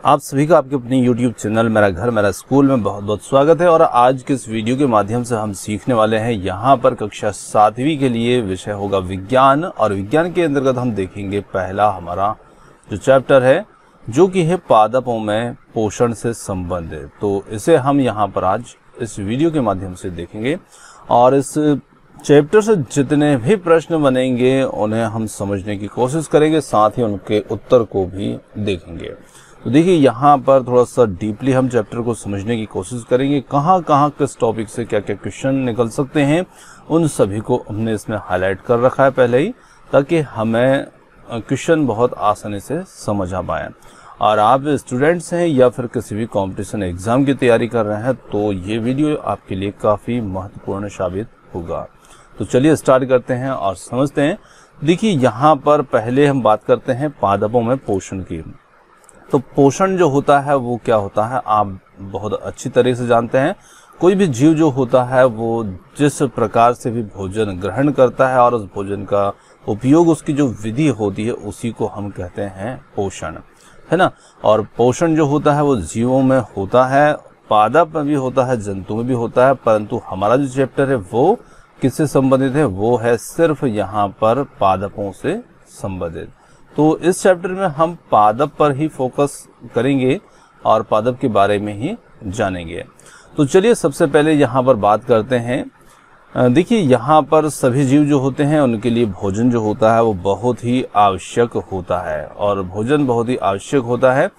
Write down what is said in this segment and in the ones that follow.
आप सभी का आपके अपने YouTube चैनल मेरा घर मेरा स्कूल में बहुत बहुत स्वागत है। और आज के इस वीडियो के माध्यम से हम सीखने वाले हैं यहाँ पर कक्षा 7वीं के लिए विषय होगा विज्ञान। और विज्ञान के अंतर्गत हम देखेंगे पहला हमारा जो चैप्टर है जो कि है पादपों में पोषण से संबंधित। तो इसे हम यहाँ पर आज इस वीडियो के माध्यम से देखेंगे और इस चैप्टर से जितने भी प्रश्न बनेंगे उन्हें हम समझने की कोशिश करेंगे, साथ ही उनके उत्तर को भी देखेंगे। तो देखिए यहाँ पर थोड़ा सा डीपली हम चैप्टर को समझने की कोशिश करेंगे, कहाँ कहाँ किस टॉपिक से क्या क्या क्वेश्चन निकल सकते हैं उन सभी को हमने इसमें हाईलाइट कर रखा है पहले ही, ताकि हमें क्वेश्चन बहुत आसानी से समझ आ पाए। और आप स्टूडेंट्स हैं या फिर किसी भी कंपटीशन एग्जाम की तैयारी कर रहे हैं तो ये वीडियो आपके लिए काफ़ी महत्वपूर्ण साबित होगा। तो चलिए स्टार्ट करते हैं और समझते हैं। देखिए यहाँ पर पहले हम बात करते हैं पादपों में पोषण की। तो पोषण जो होता है वो क्या होता है आप बहुत अच्छी तरह से जानते हैं। कोई भी जीव जो होता है वो जिस प्रकार से भी भोजन ग्रहण करता है और उस भोजन का उपयोग उसकी जो विधि होती है उसी को हम कहते हैं पोषण, है ना। और पोषण जो होता है वो जीवों में होता है, पादप में भी होता है, जंतु में भी होता है, परंतु हमारा जो चैप्टर है वो किससे संबंधित है, वो है सिर्फ यहाँ पर पादपों से संबंधित। तो इस चैप्टर में हम पादप पर ही फोकस करेंगे और पादप के बारे में ही जानेंगे। तो चलिए सबसे पहले यहाँ पर बात करते हैं। देखिए यहाँ पर सभी जीव जो होते हैं उनके लिए भोजन जो होता है वो बहुत ही आवश्यक होता है, और भोजन बहुत ही आवश्यक होता है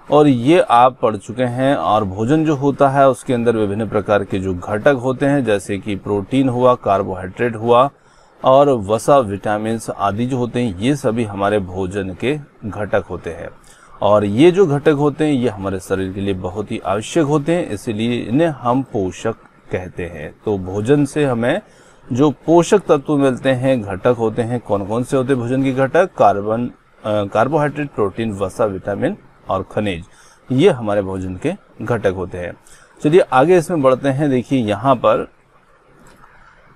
और ये आप पढ़ चुके हैं। और भोजन जो होता है उसके अंदर विभिन्न प्रकार के जो घटक होते हैं, जैसे कि प्रोटीन हुआ, कार्बोहाइड्रेट हुआ और वसा, विटामिन आदि जो होते हैं, ये सभी हमारे भोजन के घटक होते हैं। और ये जो घटक होते हैं ये हमारे शरीर के लिए बहुत ही आवश्यक होते हैं, इसलिए इन्हें हम पोषक कहते हैं। तो भोजन से हमें जो पोषक तत्व मिलते हैं, घटक होते हैं, कौन कौन से होते हैं भोजन के घटक? कार्बोहाइड्रेट, प्रोटीन, वसा, विटामिन और खनिज, ये हमारे भोजन के घटक होते हैं। चलिए आगे इसमें बढ़ते हैं। देखिए यहाँ पर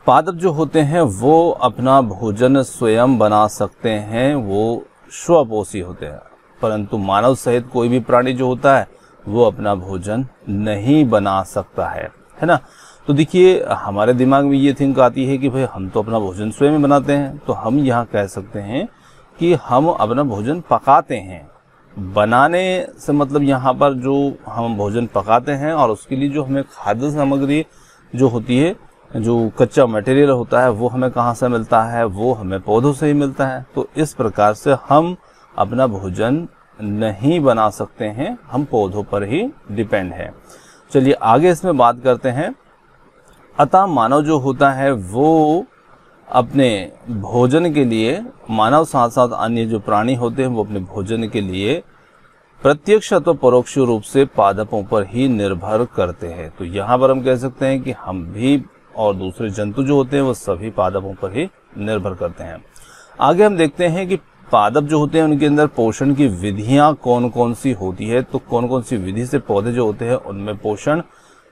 पादप जो होते हैं वो अपना भोजन स्वयं बना सकते हैं, वो स्वपोषी होते हैं, परंतु मानव सहित कोई भी प्राणी जो होता है वो अपना भोजन नहीं बना सकता है ना। तो देखिए हमारे दिमाग में ये थिंक आती है कि भाई हम तो अपना भोजन स्वयं बनाते हैं, तो हम यहाँ कह सकते हैं कि हम अपना भोजन पकाते हैं। बनाने से मतलब यहाँ पर जो हम भोजन पकाते हैं और उसके लिए जो हमें खाद्य सामग्री जो होती है, जो कच्चा मटेरियल होता है, वो हमें कहाँ से मिलता है? वो हमें पौधों से ही मिलता है। तो इस प्रकार से हम अपना भोजन नहीं बना सकते हैं, हम पौधों पर ही डिपेंड है। चलिए आगे इसमें बात करते हैं। अतः मानव जो होता है वो अपने भोजन के लिए, मानव साथ साथ अन्य जो प्राणी होते हैं वो अपने भोजन के लिए प्रत्यक्ष अथवा परोक्ष रूप से पादपों पर ही निर्भर करते हैं। तो यहाँ पर हम कह सकते हैं कि हम भी और दूसरे जंतु जो होते हैं वो सभी पादपों पर ही निर्भर करते हैं। आगे हम देखते हैं कि पादप जो होते हैं उनके अंदर पोषण की विधियां कौन कौन सी होती है। तो कौन कौन सी विधि से पौधे जो होते हैं उनमें पोषण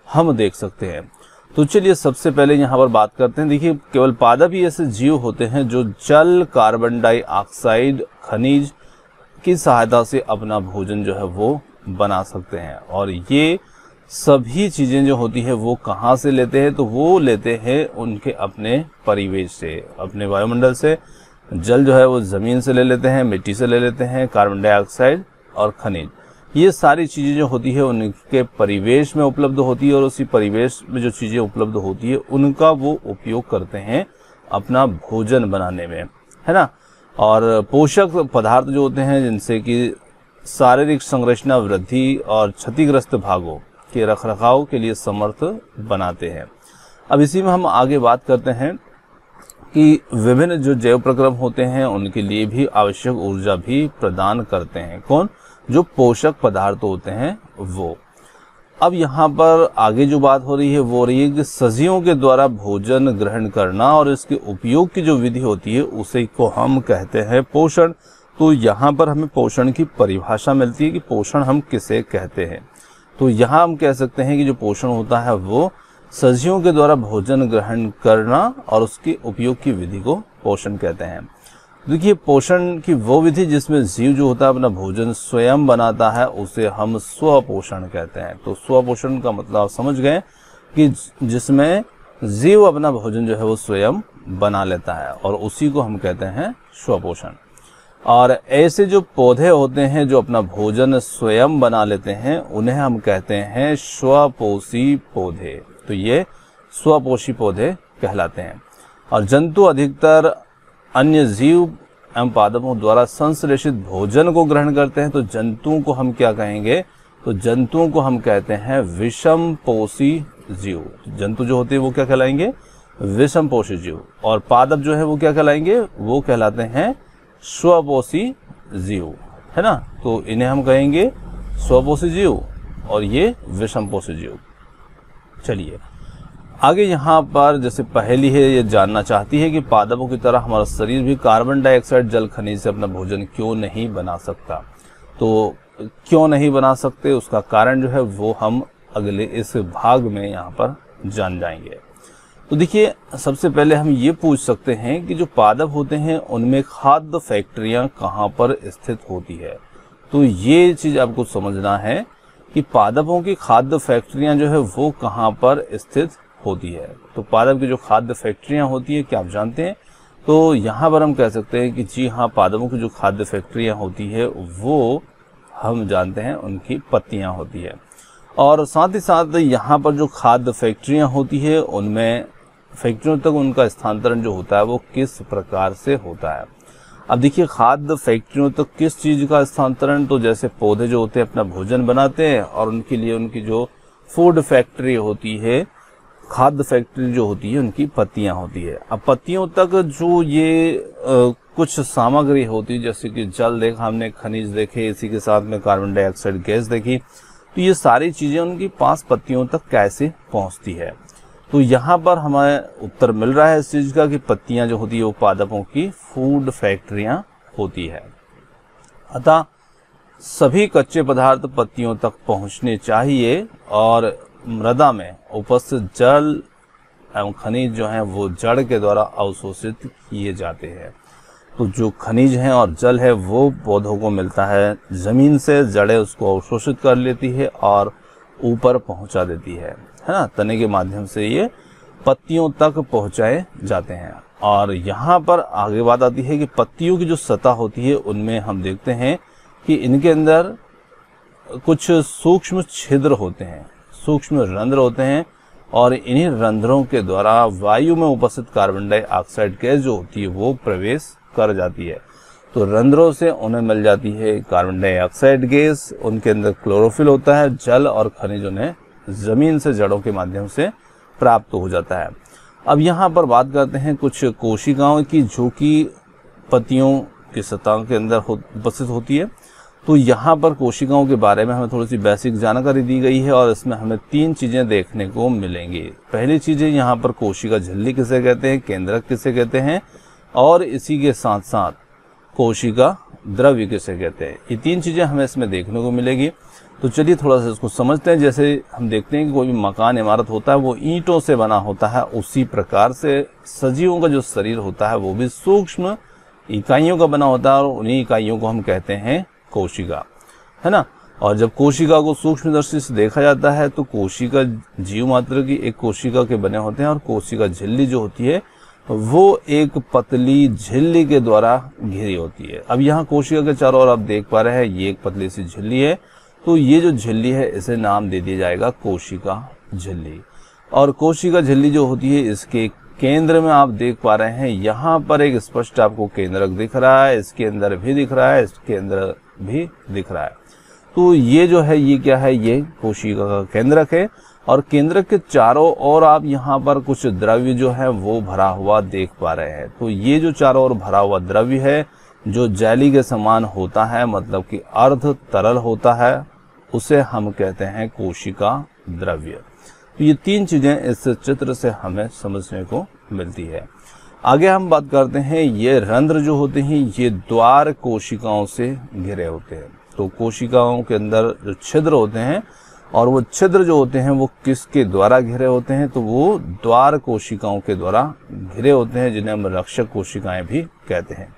हम देख सकते हैं। तो चलिए सबसे पहले यहाँ पर बात करते हैं। देखिए केवल पादप ही ऐसे जीव होते हैं जो जल, कार्बन डाइऑक्साइड, खनिज की सहायता से अपना भोजन जो है वो बना सकते हैं। और ये सभी चीज़ें जो होती है वो कहाँ से लेते हैं? तो वो लेते हैं उनके अपने परिवेश से, अपने वायुमंडल से। जल जो है वो ज़मीन से ले लेते हैं, मिट्टी से ले लेते हैं, कार्बन डाइऑक्साइड और खनिज, ये सारी चीज़ें जो होती है उनके परिवेश में उपलब्ध होती है। और उसी परिवेश में जो चीज़ें उपलब्ध होती है उनका वो उपयोग करते हैं अपना भोजन बनाने में, है ना। और पोषक पदार्थ जो होते हैं जिनसे कि शारीरिक संरचना, वृद्धि और क्षतिग्रस्त भागों के रखरखाव के लिए समर्थ बनाते हैं। अब इसी में हम आगे बात करते हैं कि विभिन्न जो जैव प्रक्रम होते हैं उनके लिए भी आवश्यक ऊर्जा भी प्रदान करते हैं। कौन? जो पोषक पदार्थ होते हैं वो। अब यहाँ पर आगे जो बात हो रही है वो हो रही है कि सजीवों के द्वारा भोजन ग्रहण करना और इसके उपयोग की जो विधि होती है उसे को हम कहते हैं पोषण। तो यहाँ पर हमें पोषण की परिभाषा मिलती है कि पोषण हम किसे कहते हैं। तो यहाँ हम कह सकते हैं कि जो पोषण होता है वो सजीवों के द्वारा भोजन ग्रहण करना और उसके उपयोग की विधि को पोषण कहते हैं। देखिए, पोषण की वो विधि जिसमें जीव जो होता है अपना भोजन स्वयं बनाता है उसे हम स्वपोषण कहते हैं। तो स्वपोषण का मतलब आप समझ गए कि जिसमें जीव अपना भोजन जो है वो स्वयं बना लेता है और उसी को हम कहते हैं स्वपोषण। और ऐसे जो पौधे होते हैं जो अपना भोजन स्वयं बना लेते हैं उन्हें हम कहते हैं स्वपोषी पौधे। तो ये स्वपोषी पौधे कहलाते हैं। और जंतु अधिकतर अन्य जीव एवं पादपों द्वारा संश्लेषित भोजन को ग्रहण करते हैं। तो जंतुओं को हम क्या कहेंगे? तो जंतुओं को हम कहते हैं विषमपोषी जीव। जंतु जो होते हैं वो क्या कहलाएंगे? विषमपोषी जीव। और पादप जो है वो क्या कहलाएंगे? वो कहलाते हैं स्वपोषी जीव, है ना। तो इन्हें हम कहेंगे स्वपोषी जीव और ये विषमपोषी जीव। चलिए आगे यहाँ पर जैसे पहेली है, ये जानना चाहती है कि पादपों की तरह हमारा शरीर भी कार्बन डाइऑक्साइड जल खनिज से अपना भोजन क्यों नहीं बना सकता। तो क्यों नहीं बना सकते उसका कारण जो है वो हम अगले इस भाग में यहाँ पर जान जाएंगे। तो देखिए, सबसे पहले हम ये पूछ सकते हैं कि जो पादप होते हैं उनमें खाद्य फैक्ट्रियाँ कहाँ पर स्थित होती है। तो ये चीज़ आपको समझना है कि पादपों की खाद्य फैक्ट्रियाँ जो है वो कहाँ पर स्थित होती है। तो पादप की जो खाद्य फैक्ट्रियाँ होती है क्या आप जानते हैं? तो यहाँ पर हम कह सकते हैं कि जी हाँ, पादपों की जो खाद्य फैक्ट्रियाँ होती है वो हम जानते हैं उनकी पत्तियाँ होती है। और साथ ही साथ यहाँ पर जो खाद्य फैक्ट्रियाँ होती है उनमें फैक्ट्रियों तक उनका स्थानांतरण जो होता है वो किस प्रकार से होता है। अब देखिए, खाद्य फैक्ट्रियों तक किस चीज़ का स्थानांतरण? तो जैसे पौधे जो होते हैं अपना भोजन बनाते हैं और उनके लिए उनकी जो फूड फैक्ट्री होती है, खाद्य फैक्ट्री जो होती है उनकी पत्तियां होती है। अब पत्तियों तक जो ये कुछ सामग्री होती है जैसे कि जल देखा हमने, खनिज देखे, इसी के साथ में कार्बन डाइऑक्साइड गैस देखी, तो ये सारी चीजें उनकी 5 पत्तियों तक कैसे पहुंचती है। तो यहाँ पर हमें उत्तर मिल रहा है इस चीज का कि पत्तियां जो होती है वो पादपों की फूड फैक्ट्रियां होती है। अतः सभी कच्चे पदार्थ पत्तियों तक पहुंचने चाहिए और मृदा में उपस्थित जल एवं खनिज जो हैं वो जड़ के द्वारा अवशोषित किए जाते हैं। तो जो खनिज हैं और जल है वो पौधों को मिलता है जमीन से, जड़ें उसको अवशोषित कर लेती है और ऊपर पहुंचा देती है ना। तने के माध्यम से ये पत्तियों तक पहुंचाए जाते हैं। और यहाँ पर आगे बात आती है कि पत्तियों की जो सतह होती है उनमें हम देखते हैं कि इनके अंदर कुछ सूक्ष्म छिद्र होते हैं, सूक्ष्म रंध्र होते हैं और इन्हीं रंध्रों के द्वारा वायु में उपस्थित कार्बन डाइऑक्साइड गैस जो होती है वो प्रवेश कर जाती है। तो रंध्रों से उन्हें मिल जाती है कार्बन डाइऑक्साइड गैस, उनके अंदर क्लोरोफिल होता है, जल और खनिज उन्हें जमीन से जड़ों के माध्यम से प्राप्त हो जाता है। अब यहाँ पर बात करते हैं कुछ कोशिकाओं की जो कि पत्तियों की सतह के अंदर उपस्थित होती है। तो यहाँ पर कोशिकाओं के बारे में हमें थोड़ी सी बेसिक जानकारी दी गई है और इसमें हमें 3 चीजें देखने को मिलेंगी। पहली चीज है यहाँ पर कोशिका झिल्ली किसे कहते हैं, केंद्रक किसे कहते हैं और इसी के साथ साथ कोशिका द्रव्य किसे कहते हैं। ये 3 चीजें हमें इसमें देखने को मिलेगी। तो चलिए थोड़ा सा इसको समझते हैं। जैसे हम देखते हैं कि कोई भी मकान इमारत होता है वो ईंटों से बना होता है, उसी प्रकार से सजीवों का जो शरीर होता है वो भी सूक्ष्म इकाइयों का बना होता है और उन्हीं इकाइयों को हम कहते हैं कोशिका, है ना। और जब कोशिका को सूक्ष्म दृष्टि से देखा जाता है तो कोशिका जीव मात्र की एक कोशिका के बने होते हैं और कोशिका झिल्ली जो होती है वो एक पतली झिल्ली के द्वारा घिरी होती है। अब यहाँ कोशिका के चारों ओर आप देख पा रहे हैं ये एक पतली सी झिल्ली है। तो ये जो झिल्ली है इसे नाम दे दिया जाएगा कोशिका झिल्ली। और कोशिका झिल्ली जो होती है इसके केंद्र में आप देख पा रहे हैं यहाँ पर एक स्पष्ट आपको केंद्रक दिख रहा है, इसके अंदर भी दिख रहा है, इसके अंदर भी दिख रहा है। तो ये जो है ये क्या है, ये कोशिका का केंद्रक है। और केंद्रक के चारों ओर आप यहाँ पर कुछ द्रव्य जो है वो भरा हुआ देख पा रहे हैं। तो ये जो चारों ओर भरा हुआ द्रव्य है जो जेली के समान होता है, मतलब कि अर्ध तरल होता है, उसे हम कहते हैं कोशिका द्रव्य। तो ये 3 चीजें इस चित्र से हमें समझने को मिलती है। आगे हम बात करते हैं, ये रंध्र जो होते हैं ये द्वार कोशिकाओं से घिरे होते हैं। तो कोशिकाओं के अंदर जो छिद्र होते हैं और वो छिद्र जो होते हैं वो किसके द्वारा घिरे होते हैं, तो वो द्वार कोशिकाओं के द्वारा घिरे होते हैं, जिन्हें हम रक्षक कोशिकाएं भी कहते हैं।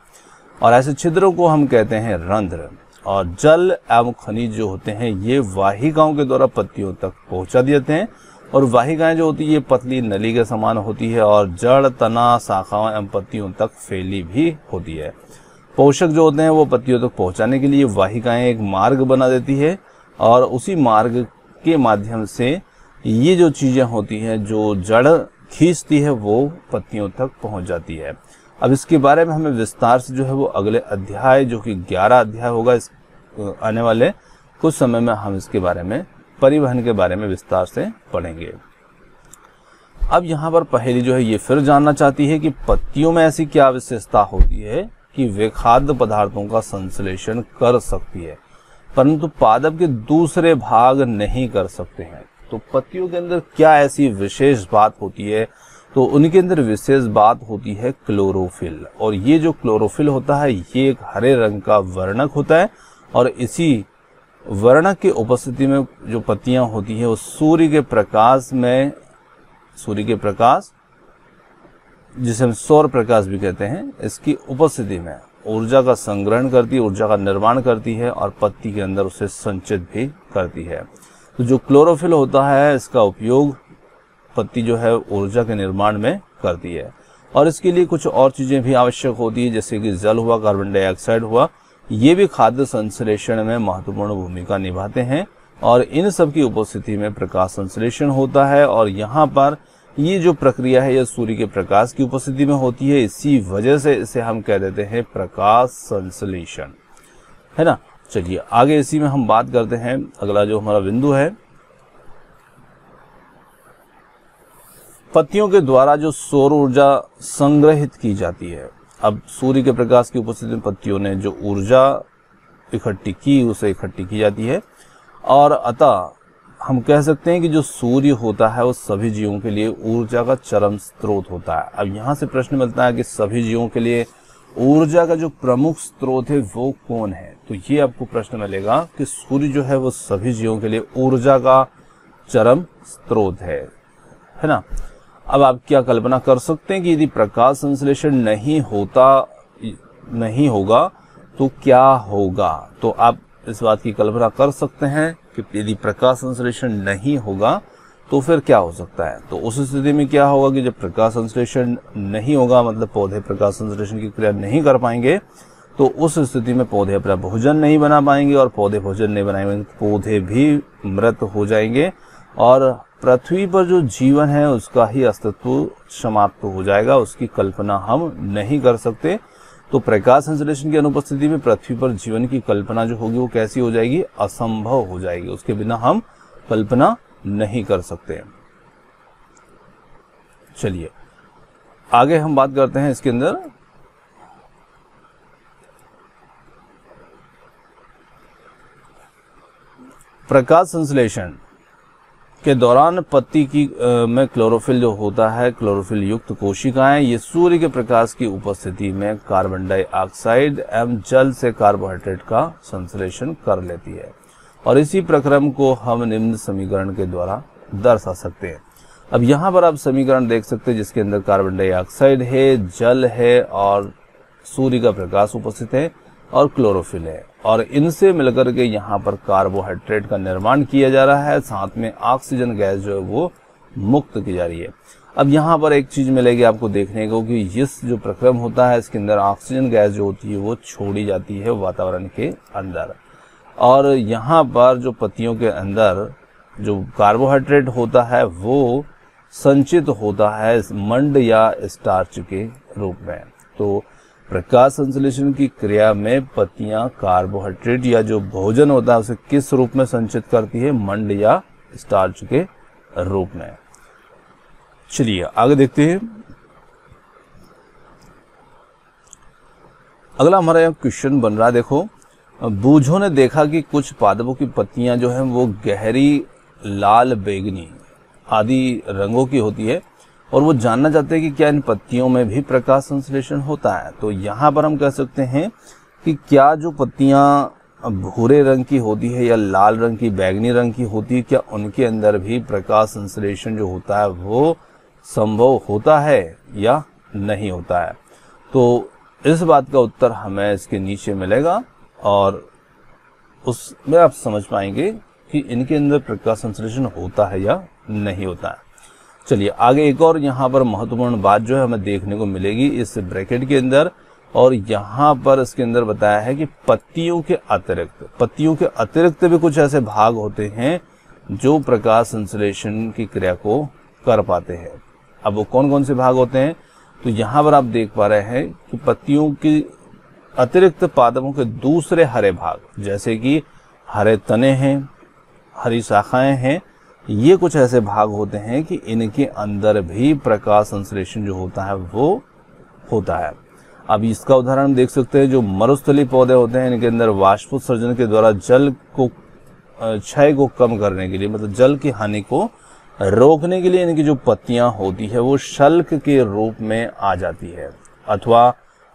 और ऐसे छिद्रों को हम कहते हैं रंध्र। और जल एवं खनिज जो होते हैं ये वाहिकाओं के द्वारा पत्तियों तक पहुंचा देते हैं। और वाहिकाएं जो होती है ये पतली नली के समान होती है और जड़, तना, शाखाओं एवं पत्तियों तक फैली भी होती है। पोषक जो होते हैं वो पत्तियों तक पहुंचाने के लिए वाहिकाएं एक मार्ग बना देती है और उसी मार्ग के माध्यम से ये जो चीजें होती हैं जो जड़ खींचती है वो पत्तियों तक पहुंच जाती है। अब इसके बारे में हमें विस्तार से जो है वो अगले अध्याय, जो कि 11 अध्याय होगा इस आने वाले कुछ समय में, हम इसके बारे में, परिवहन के बारे में विस्तार से पढ़ेंगे। अब यहाँ पर पहेली जो है ये फिर जानना चाहती है कि पत्तियों में ऐसी क्या विशेषता होती है कि वे खाद्य पदार्थों का संश्लेषण कर सकती है परंतु पादप के दूसरे भाग नहीं कर सकते हैं। तो पत्तियों के अंदर क्या ऐसी विशेष बात होती है? तो उनके अंदर विशेष बात होती है क्लोरोफिल। और ये जो क्लोरोफिल होता है ये एक हरे रंग का वर्णक होता है और इसी वर्णक की उपस्थिति में जो पत्तियां होती है वो सूर्य के प्रकाश जिसे हम सौर प्रकाश भी कहते हैं, इसकी उपस्थिति में ऊर्जा का संग्रहण करती है, ऊर्जा का निर्माण करती है और पत्ती के अंदर उसे संचित भी करती है। तो जो क्लोरोफिल होता है इसका उपयोग पत्ती जो है ऊर्जा के निर्माण में करती है। और इसके लिए कुछ और चीजें भी आवश्यक होती है, जैसे कि जल हुआ, कार्बन डाइऑक्साइड हुआ, ये भी खाद्य संश्लेषण में महत्वपूर्ण भूमिका निभाते हैं। और इन सब की उपस्थिति में प्रकाश संश्लेषण होता है। और यहाँ पर ये जो प्रक्रिया है यह सूर्य के प्रकाश की उपस्थिति में होती है, इसी वजह से इसे हम कह देते हैं प्रकाश संश्लेषण, है ना। चलिए आगे इसी में हम बात करते हैं। अगला जो हमारा बिंदु है, पत्तियों के द्वारा जो सौर ऊर्जा संग्रहित की जाती है। अब सूर्य के प्रकाश की उपस्थिति में पत्तियों ने जो ऊर्जा इकट्ठी की उसे इकट्ठी की जाती है और अतः हम कह सकते हैं कि जो सूर्य होता है वो सभी जीवों के लिए ऊर्जा का चरम स्रोत होता है। अब यहाँ से प्रश्न मिलता है कि सभी जीवों के लिए ऊर्जा का जो प्रमुख स्रोत है वो कौन है? तो ये आपको प्रश्न मिलेगा कि सूर्य जो है वो सभी जीवों के लिए ऊर्जा का चरम स्रोत है ना। अब आप क्या कल्पना कर सकते हैं कि यदि प्रकाश संश्लेषण नहीं होगा तो क्या होगा? तो आप इस बात की कल्पना कर सकते हैं कि यदि प्रकाश संश्लेषण नहीं होगा तो फिर क्या हो सकता है। तो उस स्थिति में क्या होगा कि जब प्रकाश संश्लेषण नहीं होगा, मतलब पौधे प्रकाश संश्लेषण की क्रिया नहीं कर पाएंगे, तो उस स्थिति में पौधे अपना भोजन नहीं बना पाएंगे और पौधे भोजन नहीं बनाएंगे तो पौधे भी मृत हो जाएंगे और पृथ्वी पर जो जीवन है उसका ही अस्तित्व समाप्त हो जाएगा। उसकी कल्पना हम नहीं कर सकते। तो प्रकाश संश्लेषण की अनुपस्थिति में पृथ्वी पर जीवन की कल्पना जो होगी वो कैसी हो जाएगी? असंभव हो जाएगी। उसके बिना हम कल्पना नहीं कर सकते। चलिए आगे हम बात करते हैं इसके अंदर प्रकाश संश्लेषण के दौरान पत्ती की में क्लोरोफिल जो होता है, क्लोरोफिल युक्त कोशिकाएं ये सूर्य के प्रकाश की उपस्थिति में कार्बन डाइऑक्साइड एवं जल से कार्बोहाइड्रेट का संश्लेषण कर लेती है और इसी प्रक्रम को हम निम्न समीकरण के द्वारा दर्शा सकते हैं। अब यहाँ पर आप समीकरण देख सकते हैं जिसके अंदर कार्बन डाइऑक्साइड है, जल है और सूर्य का प्रकाश उपस्थित है और क्लोरोफिल है और इनसे मिलकर के यहाँ पर कार्बोहाइड्रेट का निर्माण किया जा रहा है, साथ में ऑक्सीजन गैस जो है वो मुक्त की जा रही है। अब यहाँ पर एक चीज मिलेगी आपको देखने को कि इस जो प्रक्रम होता है इसके अंदर ऑक्सीजन गैस जो होती है वो छोड़ी जाती है वातावरण के अंदर और यहाँ पर जो पत्तियों के अंदर जो कार्बोहाइड्रेट होता है वो संचित होता है मंड या स्टार्च के रूप में। तो प्रकाश संश्लेषण की क्रिया में पत्तियां कार्बोहाइड्रेट या जो भोजन होता है उसे किस रूप में संचित करती है? मंड या स्टार्च के रूप में। चलिए आगे देखते हैं। अगला हमारा यहाँ क्वेश्चन बन रहा है, देखो बूझों ने देखा कि कुछ पादपों की पत्तियां जो है वो गहरी लाल, बैगनी आदि रंगों की होती है और वो जानना चाहते हैं कि क्या इन पत्तियों में भी प्रकाश संश्लेषण होता है। तो यहाँ पर हम कह सकते हैं कि क्या जो पत्तियां भूरे रंग की होती है या लाल रंग की, बैगनी रंग की होती है, क्या उनके अंदर भी प्रकाश संश्लेषण जो होता है वो संभव होता है या नहीं होता है। तो इस बात का उत्तर हमें इसके नीचे मिलेगा और उसमें आप समझ पाएंगे कि इनके अंदर प्रकाश संश्लेषण होता है या नहीं होता है। चलिए आगे एक और यहाँ पर महत्वपूर्ण बात जो है हमें देखने को मिलेगी इस ब्रैकेट के अंदर, और यहाँ पर इसके अंदर बताया है कि पत्तियों के अतिरिक्त भी कुछ ऐसे भाग होते हैं जो प्रकाश संश्लेषण की क्रिया को कर पाते हैं। अब वो कौन कौन से भाग होते हैं, तो यहाँ पर आप देख पा रहे हैं कि पत्तियों की अतिरिक्त पादपों के दूसरे हरे भाग, जैसे कि हरे तने हैं, हरी शाखाएं हैं, ये कुछ ऐसे भाग होते हैं कि इनके अंदर भी प्रकाश संश्लेषण जो होता है वो होता है। अब इसका उदाहरण देख सकते हैं, जो मरुस्थलीय पौधे होते हैं इनके अंदर वाष्पोत्सर्जन के द्वारा जल को क्षय को कम करने के लिए, मतलब जल की हानि को रोकने के लिए इनकी जो पत्तियां होती है वो शल्क के रूप में आ जाती है अथवा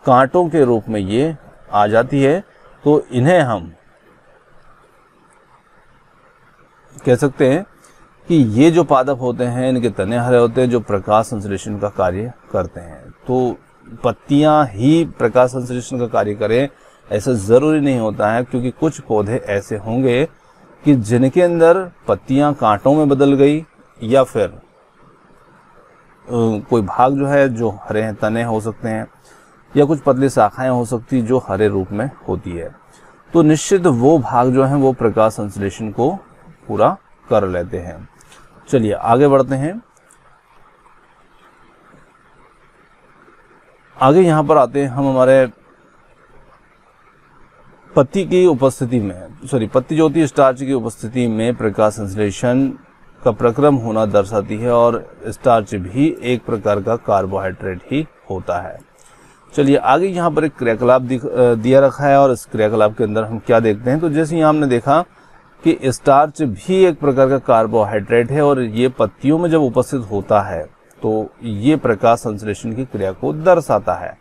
कांटों के रूप में ये आ जाती है। तो इन्हें हम कह सकते हैं कि ये जो पादप होते हैं इनके तने हरे होते हैं जो प्रकाश संश्लेषण का कार्य करते हैं। तो पत्तियां ही प्रकाश संश्लेषण का कार्य करें ऐसा जरूरी नहीं होता है, क्योंकि कुछ पौधे ऐसे होंगे कि जिनके अंदर पत्तियां कांटों में बदल गई या फिर कोई भाग जो है जो हरे हैं, तने हो सकते हैं, या कुछ पतली शाखाएं हो सकती जो हरे रूप में होती है। तो निश्चित वो भाग जो है वो प्रकाश संश्लेषण को पूरा कर लेते हैं। चलिए आगे बढ़ते हैं। आगे यहां पर आते हैं हम हमारे पत्ती की उपस्थिति में, पत्ती जो होती है स्टार्च की उपस्थिति में प्रकाश संश्लेषण का प्रक्रम होना दर्शाती है, और स्टार्च भी एक प्रकार का कार्बोहाइड्रेट ही होता है। चलिए आगे यहाँ पर एक क्रियाकलाप दिया रखा है, और इस क्रियाकलाप के अंदर हम क्या देखते हैं, तो जैसे यहाँ हमने देखा कि स्टार्च भी एक प्रकार का कार्बोहाइड्रेट है, और ये पत्तियों में जब उपस्थित होता है तो ये प्रकाश संश्लेषण की क्रिया को दर्शाता है।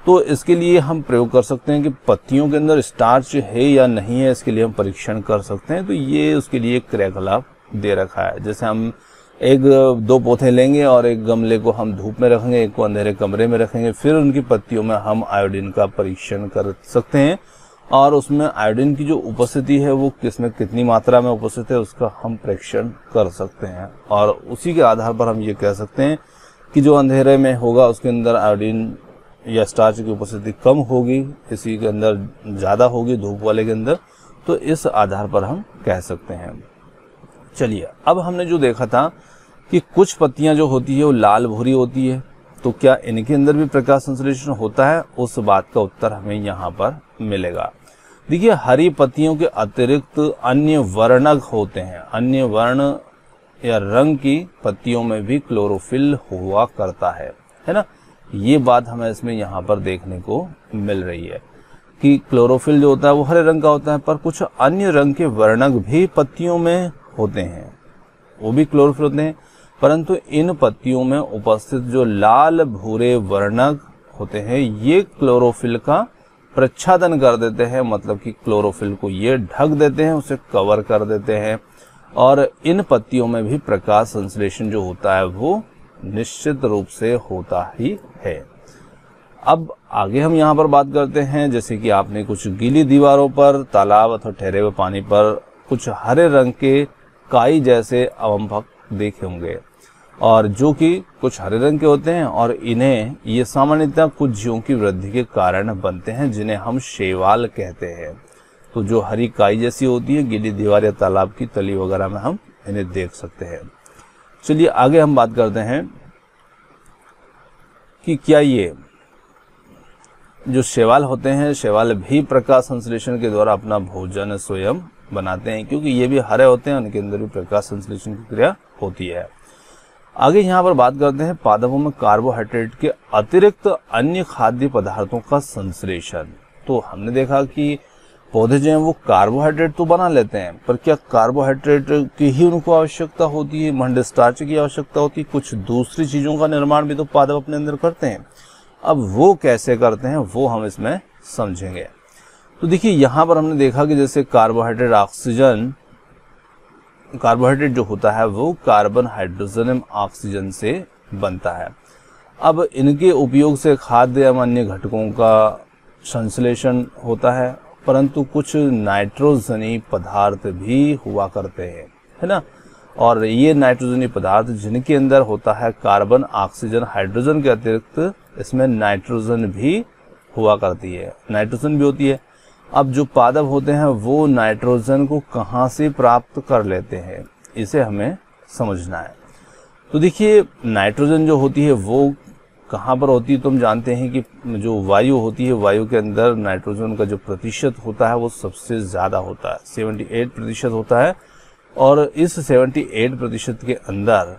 तो इसके लिए हम प्रयोग कर सकते हैं कि पत्तियों के अंदर स्टार्च है या नहीं है, इसके लिए हम परीक्षण कर सकते हैं। तो ये उसके लिए एक क्रियाकलाप दे रखा है। जैसे हम दो पौधे लेंगे और एक गमले को हम धूप में रखेंगे, एक को अंधेरे कमरे में रखेंगे, फिर उनकी पत्तियों में हम आयोडीन का परीक्षण कर सकते हैं, और उसमें आयोडीन की जो उपस्थिति है वो किसमें कितनी मात्रा में उपस्थित है उसका हम परीक्षण कर सकते हैं। और उसी के आधार पर हम ये कह सकते हैं कि जो अंधेरे में होगा उसके अंदर आयोडीन या स्टार्च की उपस्थिति कम होगी, इसी के अंदर ज़्यादा होगी धूप वाले के अंदर। तो इस आधार पर हम कह सकते हैं। चलिए अब हमने जो देखा था कि कुछ पत्तियां जो होती है वो लाल भूरी होती है, तो क्या इनके अंदर भी प्रकाश संश्लेषण होता है, उस बात का उत्तर हमें यहाँ पर मिलेगा। देखिए हरी पत्तियों के अतिरिक्त अन्य वर्णक होते हैं, अन्य वर्ण या रंग की पत्तियों में भी क्लोरोफिल हुआ करता है ना। ये बात हमें इसमें यहाँ पर देखने को मिल रही है कि क्लोरोफिल जो होता है वो हरे रंग का होता है, पर कुछ अन्य रंग के वर्णक भी पत्तियों में होते हैं, वो भी क्लोरोफिल होते हैं, परंतु इन पत्तियों में उपस्थित जो लाल भूरे वर्णक होते हैं ये क्लोरोफिल का प्रच्छादन कर देते हैं, मतलब कि क्लोरोफिल को ये ढक देते हैं, उसे कवर कर देते हैं, और इन पत्तियों में भी प्रकाश संश्लेषण जो होता है वो निश्चित रूप से होता ही है। अब आगे हम यहाँ पर बात करते हैं, जैसे कि आपने कुछ गीली दीवारों पर, तालाब अथवा ठहरे हुए पानी पर कुछ हरे रंग के काई जैसे अवंभक देखे होंगे, और जो कि कुछ हरे रंग के होते हैं, और इन्हें ये सामान्यतः कुछ जीवों की वृद्धि के कारण बनते हैं जिन्हें हम शैवाल कहते हैं। तो जो हरी काई जैसी होती है गीली दीवार या तालाब की तली वगैरह में हम इन्हें देख सकते हैं। चलिए आगे हम बात करते हैं कि क्या ये जो शैवाल होते हैं, शैवाल भी प्रकाश संश्लेषण के द्वारा अपना भोजन स्वयं बनाते हैं, क्योंकि ये भी हरे होते हैं, उनके अंदर भी प्रकाश संश्लेषण की क्रिया होती है। आगे यहाँ पर बात करते हैं पादपों में कार्बोहाइड्रेट के अतिरिक्त अन्य खाद्य पदार्थों का संश्लेषण। तो हमने देखा कि पौधे जो हैं वो कार्बोहाइड्रेट तो बना लेते हैं, पर क्या कार्बोहाइड्रेट की ही उनको आवश्यकता होती है, मंड स्टार्च की आवश्यकता होती है, कुछ दूसरी चीजों का निर्माण भी तो पादप अपने अंदर करते हैं। अब वो कैसे करते हैं वो हम इसमें समझेंगे। तो देखिए यहाँ पर हमने देखा कि जैसे कार्बोहाइड्रेट जो होता है वो कार्बन हाइड्रोजन ऑक्सीजन से बनता है, अब इनके उपयोग से खाद्य एवं अन्य घटकों का संश्लेषण होता है, परंतु कुछ नाइट्रोजनी पदार्थ भी हुआ करते हैं, है ना। और ये नाइट्रोजनी पदार्थ जिनके अंदर होता है कार्बन, ऑक्सीजन, हाइड्रोजन के अतिरिक्त इसमें नाइट्रोजन भी हुआ करती है, नाइट्रोजन भी होती है। अब जो पादप होते हैं वो नाइट्रोजन को कहाँ से प्राप्त कर लेते हैं, इसे हमें समझना है। तो देखिए, नाइट्रोजन जो होती है वो कहाँ पर होती है, तो हम जानते हैं कि जो वायु होती है, वायु के अंदर नाइट्रोजन का जो प्रतिशत होता है वो सबसे ज़्यादा होता है, 78% होता है। और इस 78% के अंदर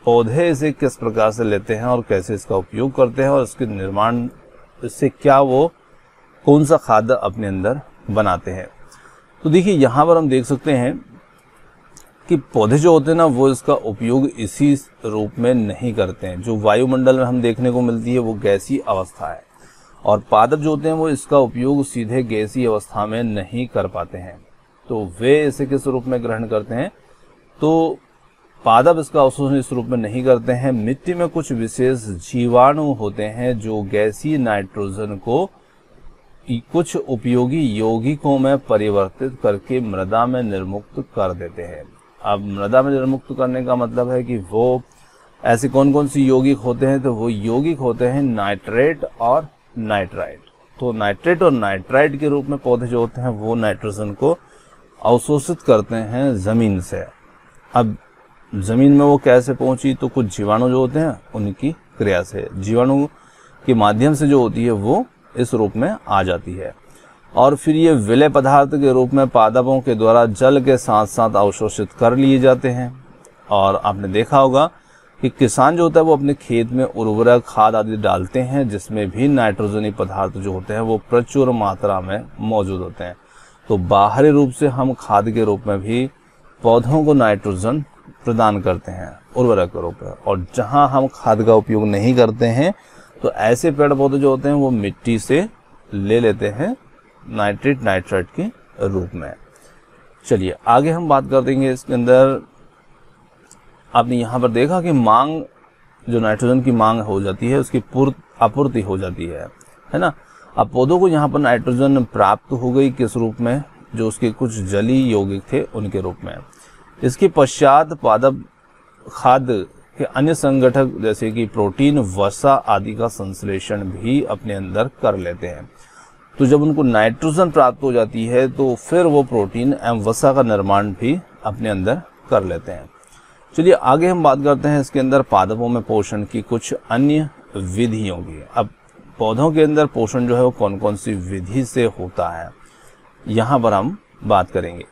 पौधे इसे किस प्रकार से लेते हैं और कैसे इसका उपयोग करते हैं और इसके निर्माण, इससे क्या वो कौन सा खाद्य अपने अंदर बनाते हैं। तो देखिए, यहाँ पर हम देख सकते हैं कि पौधे जो होते हैं ना वो इसका उपयोग इसी रूप में नहीं करते हैं। जो वायुमंडल में हम देखने को मिलती है वो गैसीय अवस्था है, और पादप जो होते हैं वो इसका उपयोग सीधे गैसीय अवस्था में नहीं कर पाते हैं। तो वे इसे किस रूप में ग्रहण करते हैं, तो पादप इसका अवशोषण इस रूप में नहीं करते हैं। मिट्टी में कुछ विशेष जीवाणु होते हैं जो गैसीय नाइट्रोजन को कुछ उपयोगी यौगिकों में परिवर्तित करके मृदा में निर्मुक्त कर देते हैं। अब मृदा में निर्मुक्त करने का मतलब है कि वो ऐसे कौन कौन सी यौगिक होते हैं, तो वो यौगिक होते हैं नाइट्रेट और नाइट्राइट। तो नाइट्रेट और नाइट्राइट के रूप में पौधे जो होते हैं वो नाइट्रोजन को अवशोषित करते हैं जमीन से। अब जमीन में वो कैसे पहुंची, तो कुछ जीवाणु जो होते हैं उनकी क्रिया से, जीवाणु के माध्यम से जो होती है वो इस रूप में आ जाती है। और फिर ये विलेय पदार्थ के रूप में पादपों के द्वारा जल के साथ साथ अवशोषित कर लिए जाते हैं। और आपने देखा होगा कि किसान जो होता है वो अपने खेत में उर्वरक, खाद आदि डालते हैं, जिसमें भी नाइट्रोजनी पदार्थ जो होते हैं वो प्रचुर मात्रा में मौजूद होते हैं। तो बाहरी रूप से हम खाद के रूप में भी पौधों को नाइट्रोजन प्रदान करते हैं उर्वरक के रूप में। और जहां हम खाद का उपयोग नहीं करते हैं तो ऐसे पेड़ पौधे जो होते हैं वो मिट्टी से ले लेते हैं नाइट्रेट, नाइट्राइट के रूप में। चलिए आगे हम बात कर देंगे। इसके अंदर आपने यहाँ पर देखा कि मांग, जो नाइट्रोजन की मांग हो जाती है उसकी आपूर्ति हो जाती है ना। अब पौधों को यहाँ पर नाइट्रोजन प्राप्त हो गई किस रूप में, जो उसके कुछ जलीय यौगिक थे उनके रूप में। इसके पश्चात पादप खाद्य के अन्य संगठक जैसे कि प्रोटीन, वसा आदि का संश्लेषण भी अपने अंदर कर लेते हैं। तो जब उनको नाइट्रोजन प्राप्त हो जाती है तो फिर वो प्रोटीन एवं वसा का निर्माण भी अपने अंदर कर लेते हैं। चलिए आगे हम बात करते हैं इसके अंदर पादपों में पोषण की कुछ अन्य विधियों की। अब पौधों के अंदर पोषण जो है वो कौन कौन सी विधि से होता है, यहाँ पर हम बात करेंगे।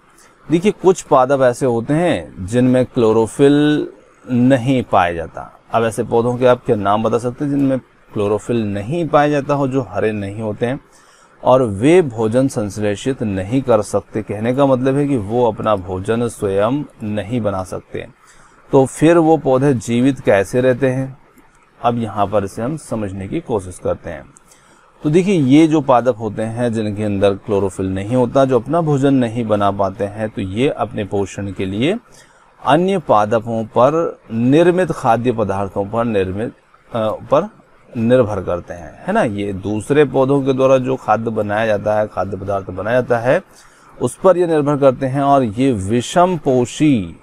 देखिए, कुछ पादप ऐसे होते हैं जिनमें क्लोरोफिल नहीं पाया जाता। अब ऐसे पौधों के आप क्या नाम बता सकते हैं जिनमें क्लोरोफिल नहीं पाया जाता हो, जो हरे नहीं होते हैं और वे भोजन संश्लेषित नहीं कर सकते। कहने का मतलब है कि वो अपना भोजन स्वयं नहीं बना सकते। तो फिर वो पौधे जीवित कैसे रहते हैं, अब यहाँ पर इसे हम समझने की कोशिश करते हैं। तो देखिए, ये जो पादप होते हैं जिनके अंदर क्लोरोफिल नहीं होता, जो अपना भोजन नहीं बना पाते हैं, तो ये अपने पोषण के लिए अन्य पादपों पर निर्मित खाद्य पदार्थों पर निर्भर करते हैं, है ना। ये दूसरे पौधों के द्वारा जो खाद्य बनाया जाता है, खाद्य पदार्थ बनाया जाता है, उस पर ये निर्भर करते हैं और ये विषमपोषी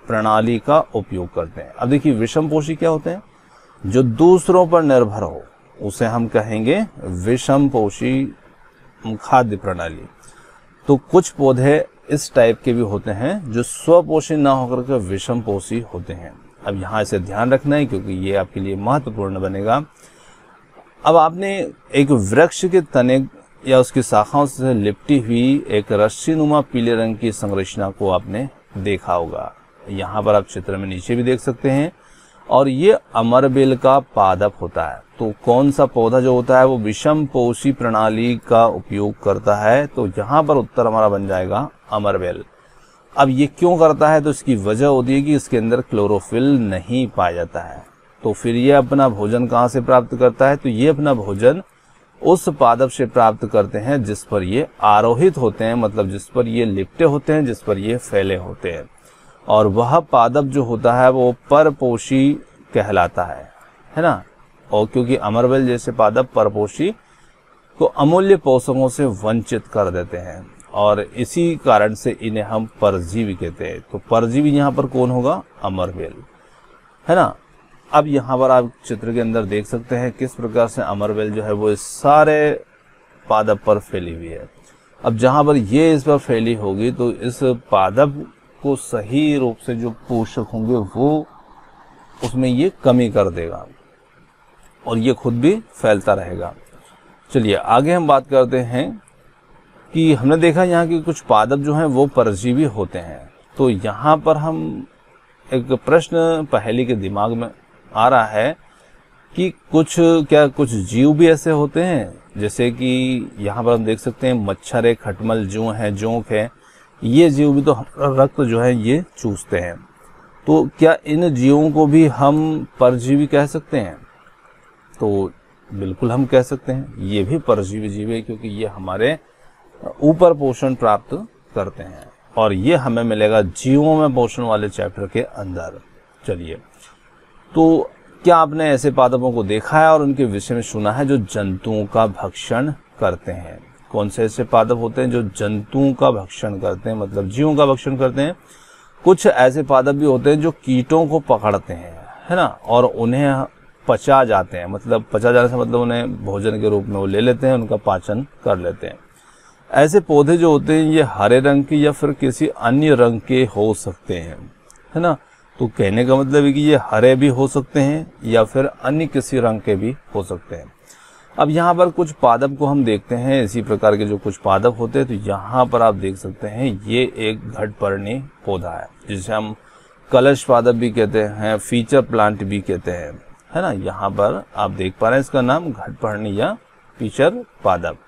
प्रणाली का उपयोग करते हैं। अब देखिए, विषमपोषी क्या होते हैं, जो दूसरों पर निर्भर हो उसे हम कहेंगे विषमपोषी खाद्य प्रणाली। तो कुछ पौधे इस टाइप के भी होते हैं जो स्वपोषी ना होकर के विषमपोषी होते हैं। अब यहाँ इसे ध्यान रखना है क्योंकि ये आपके लिए महत्वपूर्ण बनेगा। अब आपने एक वृक्ष के तने या उसकी शाखाओं से लिपटी हुई एक रस्सी नुमा पीले रंग की संरचना को आपने देखा होगा। यहाँ पर आप चित्र में नीचे भी देख सकते हैं। और ये अमरबेल का पादप होता है। तो कौन सा पौधा जो होता है वो विषमपोषी प्रणाली का उपयोग करता है, तो यहाँ पर उत्तर हमारा बन जाएगा अमरबेल। अब ये क्यों करता है, तो इसकी वजह होती है कि इसके अंदर क्लोरोफिल नहीं पाया जाता है। तो फिर ये अपना भोजन कहाँ से प्राप्त करता है, तो ये अपना भोजन उस पादप से प्राप्त करते हैं जिस पर ये आरोहित होते हैं, मतलब जिस पर ये लिपटे होते हैं, जिस पर ये फैले होते हैं। और वह पादप जो होता है वो परपोषी कहलाता है ना। और क्योंकि अमरवेल जैसे पादप परपोषी को अमूल्य पोषकों से वंचित कर देते हैं और इसी कारण से इन्हें हम परजीवी कहते हैं। तो परजीवी यहाँ पर कौन होगा? अमरवेल, है ना। अब यहाँ पर आप चित्र के अंदर देख सकते हैं किस प्रकार से अमरवेल जो है वो इस सारे पादप पर फैली हुई है। अब जहाँ पर ये इस पर फैली होगी तो इस पादप को सही रूप से जो पोषक होंगे वो उसमें ये कमी कर देगा और ये खुद भी फैलता रहेगा। चलिए आगे हम बात करते हैं कि हमने देखा यहाँ की कुछ पादप जो हैं वो परजीवी होते हैं। तो यहाँ पर हम एक प्रश्न पहेली के दिमाग में आ रहा है कि कुछ जीव भी ऐसे होते हैं, जैसे कि यहाँ पर हम देख सकते हैं मच्छर है, खटमल जू है, जोंक है, ये जीव भी तो हमारा रक्त जो है ये चूसते हैं। तो क्या इन जीवों को भी हम परजीवी कह सकते हैं? तो बिल्कुल हम कह सकते हैं, ये भी परजीवी जीव है क्योंकि ये हमारे ऊपर पोषण प्राप्त करते हैं और ये हमें मिलेगा जीवों में पोषण वाले चैप्टर के अंदर। चलिए, तो क्या आपने ऐसे पादपों को देखा है और उनके विषय में सुना है जो जंतुओं का भक्षण करते हैं? कौन से ऐसे पादप होते हैं जो जंतुओं का भक्षण करते हैं, मतलब जीवों का भक्षण करते हैं? कुछ ऐसे पादप भी होते हैं जो कीटों को पकड़ते हैं, है ना, और उन्हें पचा जाते हैं। मतलब पचा जाने से मतलब उन्हें भोजन के रूप में वो ले लेते हैं, उनका पाचन कर लेते हैं। ऐसे पौधे जो होते हैं ये हरे रंग के या फिर किसी अन्य रंग के हो सकते हैं, है ना। तो कहने का मतलब है कि ये हरे भी हो सकते हैं या फिर अन्य किसी रंग के भी हो सकते हैं। अब यहाँ पर कुछ पादप को हम देखते हैं, इसी प्रकार के जो कुछ पादप होते हैं। तो यहाँ पर आप देख सकते हैं ये एक घटपर्णी पौधा है जिसे हम कलश पादप भी कहते हैं, फीचर प्लांट भी कहते हैं, है ना। यहाँ पर आप देख पा रहे हैं इसका नाम घटपर्णी या फीचर पादप।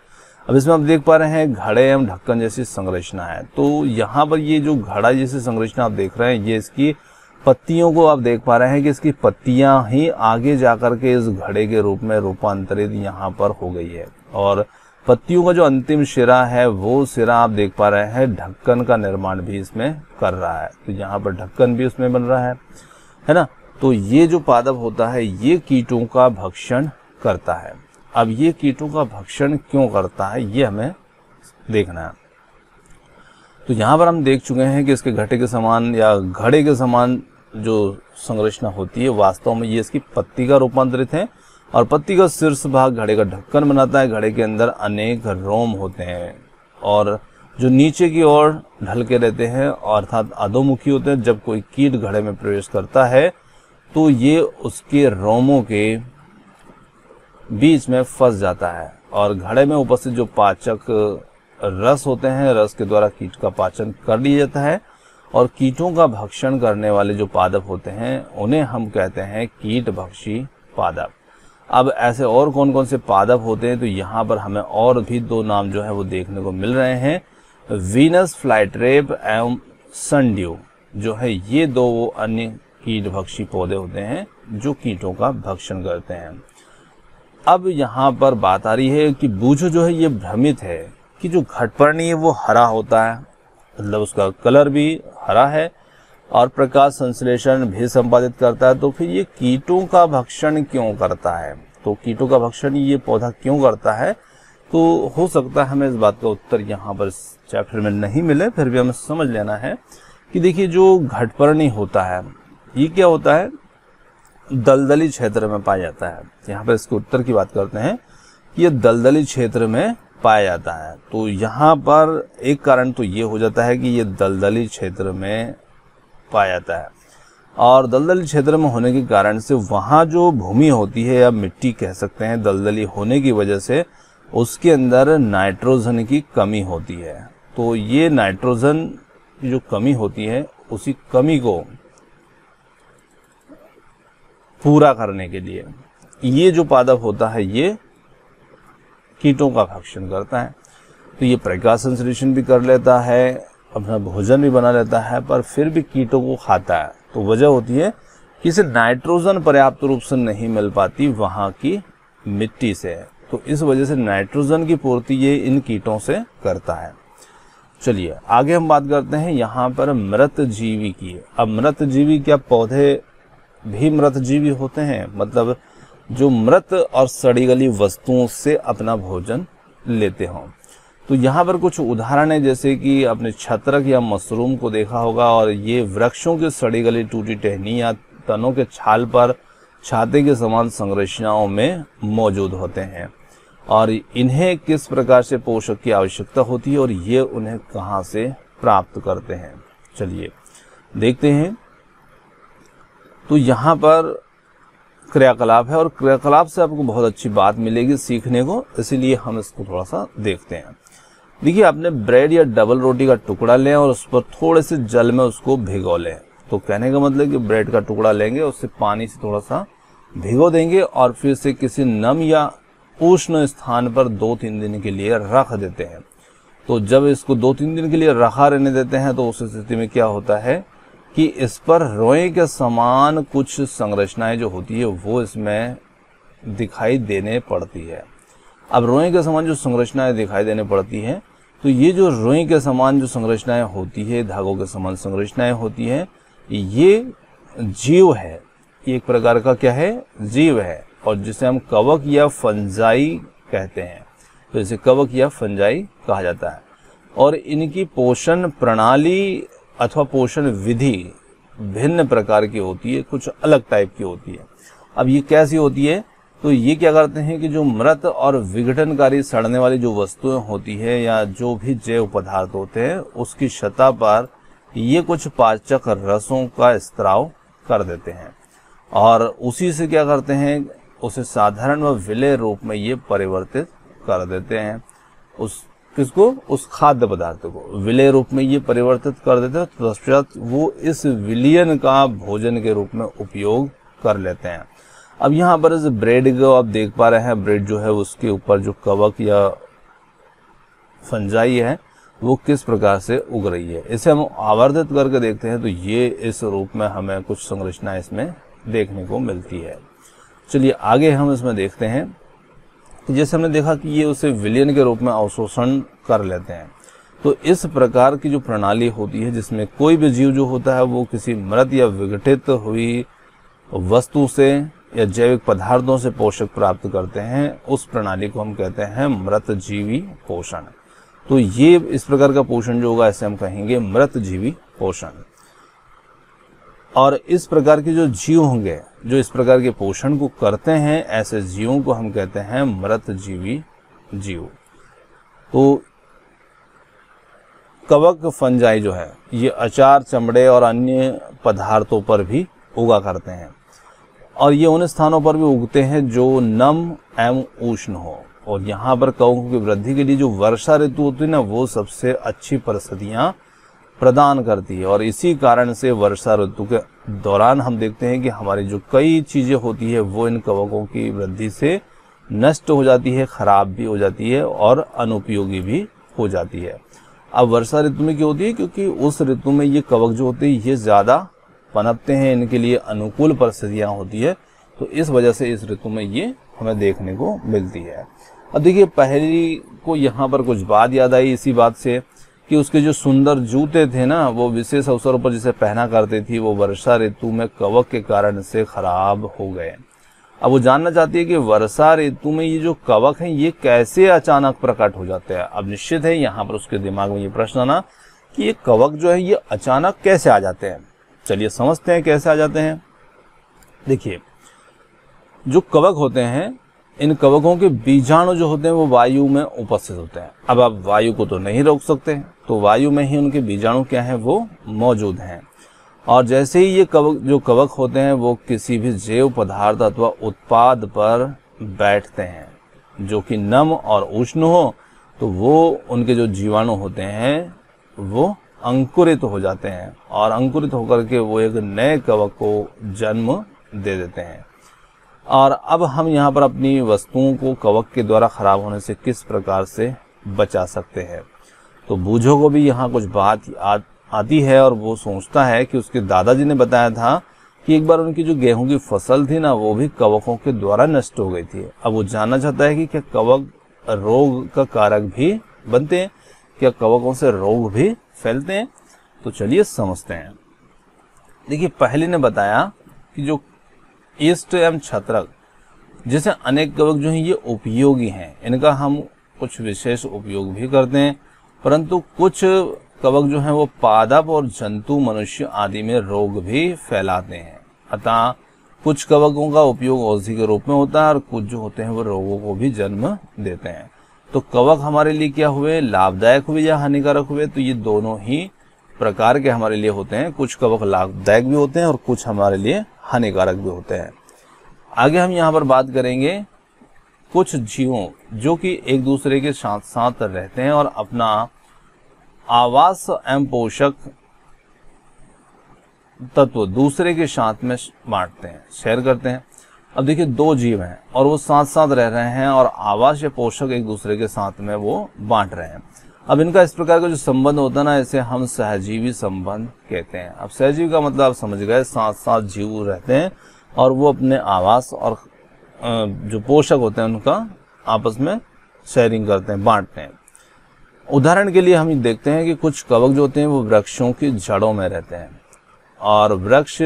अब इसमें आप देख पा रहे हैं घड़े एवं ढक्कन जैसी संरचना है। तो यहाँ पर ये जो घड़ा जैसी संरचना आप देख रहे हैं, ये इसकी पत्तियों को आप देख पा रहे हैं कि इसकी पत्तियां ही आगे जाकर के इस घड़े के रूप में रूपांतरित यहाँ पर हो गई है और पत्तियों का जो अंतिम सिरा है वो सिरा आप देख पा रहे हैं ढक्कन का निर्माण भी इसमें कर रहा है। तो यहाँ पर ढक्कन भी उसमें बन रहा है ना। तो ये जो पादप होता है ये कीटों का भक्षण करता है। अब ये कीटों का भक्षण क्यों करता है ये हमें देखना है। तो यहाँ पर हम देख चुके हैं कि इसके घटे के समान या घड़े के समान जो संरचना होती है वास्तव में ये इसकी पत्ती का रूपांतरित है और पत्ती का शीर्ष भाग घड़े का ढक्कन बनाता है। घड़े के अंदर अनेक रोम होते हैं और जो नीचे की ओर ढल के रहते हैं अर्थात अधोमुखी होते हैं। जब कोई कीट घड़े में प्रवेश करता है तो ये उसके रोमों के बीच में फंस जाता है और घड़े में उपस्थित जो पाचक रस होते हैं, रस के द्वारा कीट का पाचन कर लिया जाता है और कीटों का भक्षण करने वाले जो पादप होते हैं उन्हें हम कहते हैं कीट भक्षी पादप। अब ऐसे और कौन कौन से पादप होते हैं? तो यहाँ पर हमें और भी दो नाम जो है वो देखने को मिल रहे हैं, वीनस फ्लाईट्रेप एवं सनड्यू जो है, ये दो अन्य कीट भक्षी पौधे होते हैं जो कीटों का भक्षण करते हैं। अब यहाँ पर बात आ रही है कि बूझो जो है ये भ्रमित है कि जो घटपर्णी है वो हरा होता है, मतलब उसका कलर भी हरा है और प्रकाश संश्लेषण भी संपादित करता है। तो फिर ये कीटों का भक्षण क्यों करता है? तो कीटों का भक्षण ये पौधा क्यों करता है? तो हो सकता है हमें इस बात का उत्तर यहाँ पर इस चैप्टर में नहीं मिले, फिर भी हमें समझ लेना है कि देखिए जो घटपर्णी होता है ये क्या होता है, दलदली क्षेत्र में पाया जाता है। यहाँ पर इसके उत्तर की बात करते हैं, ये दलदली क्षेत्र में पाया जाता है। तो यहाँ पर एक कारण तो ये हो जाता है कि ये दलदली क्षेत्र में पाया जाता है और दलदली क्षेत्र में होने के कारण से वहाँ जो भूमि होती है या मिट्टी कह सकते हैं, दलदली होने की वजह से उसके अंदर नाइट्रोजन की कमी होती है। तो ये नाइट्रोजन की जो कमी होती है उसी कमी को पूरा करने के लिए ये जो पादप होता है ये कीटों का भक्षण करता है। तो ये प्रकाश संश्लेषण भी कर लेता है, अपना भोजन भी बना लेता है, पर फिर भी कीटों को खाता है। तो वजह होती है कि इसे नाइट्रोजन पर्याप्त रूप से नहीं मिल पाती वहाँ की मिट्टी से। तो इस वजह से नाइट्रोजन की पूर्ति ये इन कीटों से करता है। चलिए आगे हम बात करते हैं यहाँ पर मृत जीवी की। अब मृत जीवी क्या पौधे भी मृत जीवी होते हैं? मतलब जो मृत और सड़ी गली वस्तुओं से अपना भोजन लेते हों। तो यहाँ पर कुछ उदाहरण है, जैसे कि आपने छत्रक या मशरूम को देखा होगा, और ये वृक्षों की सड़ी गली टूटी टहनी या तनों के छाल पर छाते के समान संरचनाओं में मौजूद होते हैं, और इन्हें किस प्रकार से पोषक की आवश्यकता होती है और ये उन्हें कहाँ से प्राप्त करते हैं। चलिए देखते हैं। तो यहाँ पर क्रियाकलाप है और क्रियाकलाप से आपको बहुत अच्छी बात मिलेगी सीखने को, इसीलिए हम इसको थोड़ा सा देखते हैं। देखिए, आपने ब्रेड या डबल रोटी का टुकड़ा लें और उस पर थोड़े से जल में उसको भिगो लें। तो कहने का मतलब कि ब्रेड का टुकड़ा लेंगे, उससे पानी से थोड़ा सा भिगो देंगे और फिर से किसी नम या उष्ण स्थान पर 2-3 दिन के लिए रख देते हैं। तो जब इसको 2-3 दिन के लिए रखा रहने देते हैं तो उस स्थिति में क्या होता है कि इस पर रोए के समान कुछ संरचनाएं जो होती है वो इसमें दिखाई देने पड़ती है। अब रोए के समान जो संरचनाएं दिखाई देने पड़ती हैं, तो ये जो रोए के समान जो संरचनाएं होती है, धागों के समान संरचनाएं होती हैं, ये जीव है। ये एक प्रकार का क्या है, जीव है, और जिसे हम कवक या फंजाई कहते हैं। तो इसे कवक या फंजाई कहा जाता है। और इनकी पोषण प्रणाली अथवा पोषण विधि भिन्न प्रकार की होती है, कुछ अलग टाइप की होती है। अब ये कैसी होती है, तो ये क्या करते हैं कि जो मृत और विघटनकारी सड़ने वाली जो वस्तुएं होती है या जो भी जैव पदार्थ होते हैं, उसकी सतह पर ये कुछ पाचक रसों का स्त्राव कर देते हैं, और उसी से क्या करते हैं, उसे साधारण व विलेय रूप में ये परिवर्तित कर देते हैं। किसको, उस खाद्य पदार्थ को विलेय रूप में ये परिवर्तित कर देते हैं। तत्पश्चात वो इस विलयन का भोजन के रूप में उपयोग कर लेते हैं। अब यहाँ पर इस ब्रेड को आप देख पा रहे हैं, ब्रेड जो है उसके ऊपर जो कवक या फंजाई है वो किस प्रकार से उग रही है। इसे हम आवर्धित करके देखते हैं तो ये इस रूप में हमें कुछ संरचना इसमें देखने को मिलती है। चलिए आगे हम इसमें देखते हैं। जैसे हमने देखा कि ये उसे विलयन के रूप में अवशोषण कर लेते हैं। तो इस प्रकार की जो प्रणाली होती है जिसमें कोई भी जीव जो होता है वो किसी मृत या विघटित हुई वस्तु से या जैविक पदार्थों से पोषक प्राप्त करते हैं, उस प्रणाली को हम कहते हैं मृत जीवी पोषण। तो ये इस प्रकार का पोषण जो होगा ऐसे हम कहेंगे मृत जीवी पोषण। और इस प्रकार के जो जीव होंगे जो इस प्रकार के पोषण को करते हैं, ऐसे जीवों को हम कहते हैं मृत जीवी जीव। तो कवक फंजाई जो है ये अचार, चमड़े और अन्य पदार्थों पर भी उगा करते हैं, और ये उन स्थानों पर भी उगते हैं जो नम एवं उष्ण हो। और यहाँ पर कवकों की वृद्धि के लिए जो वर्षा ऋतु होती है ना, वो सबसे अच्छी परिस्थितियाँ प्रदान करती है। और इसी कारण से वर्षा ऋतु के दौरान हम देखते हैं कि हमारी जो कई चीज़ें होती है वो इन कवकों की वृद्धि से नष्ट हो जाती है, खराब भी हो जाती है और अनुपयोगी भी हो जाती है। अब वर्षा ऋतु में क्या होती है, क्योंकि उस ऋतु में ये कवक जो होते हैं ये ज़्यादा पनपते हैं, इनके लिए अनुकूल परिस्थितियाँ होती है, तो इस वजह से इस ऋतु में ये हमें देखने को मिलती है। अब देखिए, पहली को यहाँ पर कुछ बात याद आई इसी बात से कि उसके जो सुंदर जूते थे ना, वो विशेष अवसरों पर जिसे पहना करती थी, वो वर्षा ऋतु में कवक के कारण से खराब हो गए। अब वो जानना चाहती है कि वर्षा ऋतु में ये जो कवक हैं ये कैसे अचानक प्रकट हो जाते हैं। अब निश्चित है यहाँ पर उसके दिमाग में ये प्रश्न आना कि ये कवक जो है ये अचानक कैसे आ जाते हैं। चलिए समझते हैं कैसे आ जाते हैं। देखिए, जो कवक होते हैं, इन कवकों के बीजाणु जो होते हैं वो वायु में उपस्थित होते हैं। अब आप वायु को तो नहीं रोक सकते, तो वायु में ही उनके बीजाणु क्या है वो मौजूद हैं। और जैसे ही ये कवक होते हैं वो किसी भी जैव पदार्थ अथवा उत्पाद पर बैठते हैं जो कि नम और उष्ण हो, तो वो उनके जो जीवाणु होते हैं वो अंकुरित हो जाते हैं, और अंकुरित होकर के वो एक नए कवक को जन्म दे देते हैं। और अब हम यहाँ पर अपनी वस्तुओं को कवक के द्वारा खराब होने से किस प्रकार से बचा सकते हैं। तो बूझो को भी यहाँ कुछ बात आती है और वो सोचता है कि उसके दादाजी ने बताया था कि एक बार उनकी जो गेहूं की फसल थी ना, वो भी कवकों के द्वारा नष्ट हो गई थी। अब वो जानना चाहता है कि क्या कवक रोग का कारक भी बनते हैं, क्या कवकों से रोग भी फैलते हैं। तो चलिए समझते हैं। देखिए, पहले ने बताया कि जो ईस्ट एवं छत्रक जैसे अनेक कवक जो हैं ये उपयोगी हैं, इनका हम कुछ विशेष उपयोग भी करते हैं, परंतु कुछ कवक जो हैं वो पादप और जंतु, मनुष्य आदि में रोग भी फैलाते हैं। अतः कुछ कवकों का उपयोग औषधि के रूप में होता है और कुछ जो होते हैं वो रोगों को भी जन्म देते हैं। तो कवक हमारे लिए क्या हुए, लाभदायक हुए या हानिकारक हुए, तो ये दोनों ही प्रकार के हमारे लिए होते हैं। कुछ कवक लाभदायक भी होते हैं और कुछ हमारे लिए हानिकारक भी होते हैं। आगे हम यहाँ पर बात करेंगे कुछ जीवों जो कि एक दूसरे के साथ साथ रहते हैं और अपना आवास एवं पोषक तत्व दूसरे के साथ में बांटते हैं, शेयर करते हैं। अब देखिए दो जीव हैं और वो साथ साथ रह रहे हैं और आवास या पोषक एक दूसरे के साथ में वो बांट रहे हैं। अब इनका इस प्रकार का जो संबंध होता है ना, इसे हम सहजीवी संबंध कहते हैं। अब सहजीवी का मतलब आप समझ गए, साथ साथ जीव रहते हैं और वो अपने आवास और जो पोषक होते हैं उनका आपस में शेयरिंग करते हैं, बांटते हैं। उदाहरण के लिए हम देखते हैं कि कुछ कवक जो होते हैं वो वृक्षों की जड़ों में रहते हैं और वृक्ष